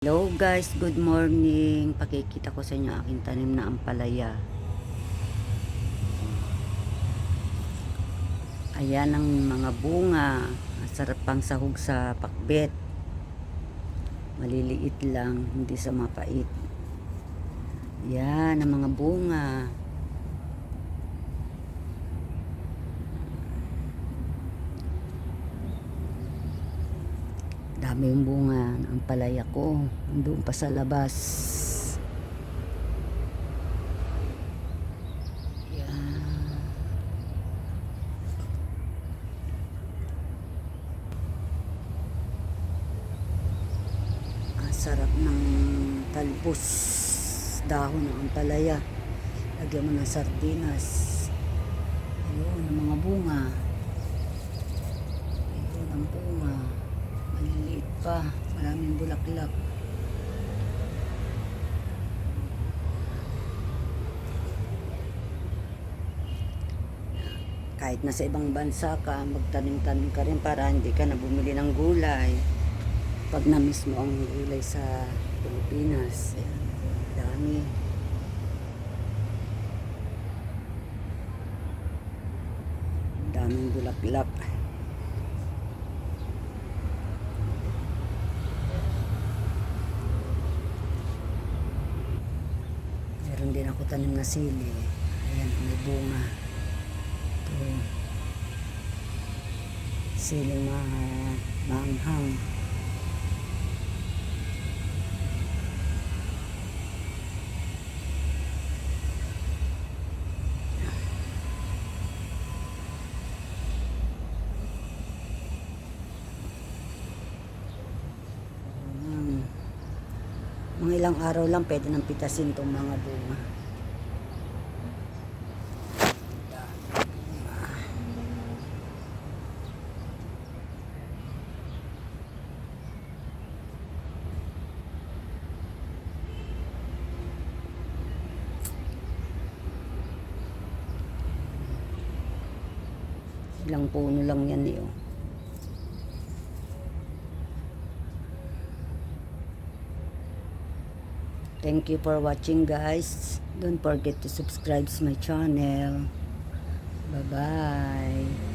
Hello guys, good morning. Pakikita ko sa inyo aking tanim na ampalaya. Ayan ang mga bunga. Masarap pang sahog sa pakbet. Maliliit lang, hindi sa mapait. Ayan ang mga bunga. Dami yung bunga ng ampalaya ko. Doon pa sa labas. Yan. Ang sarap ng talbos. Dahon ng ampalaya. Lagyan mo ng sardinas. Ayun, ang mga bunga. Ayun, ang bunga. Maliliit pa, maraming bulaklak. Kahit nasa ibang bansa ka, magtanim-tanim ka rin para hindi ka na bumili ng gulay. Pag na-miss mo ang gulay sa Pilipinas, ayan, dami. Daming bulaklak. Meron din ako tanim na sili. Ayan, may bunga. Ito. Siling maanghang. Mga ilang araw lang pwede nang pitasin itong mga bunga. Ilang puno lang yan eh. Oh. Thank you for watching guys. Don't forget to subscribe to my channel. Bye bye.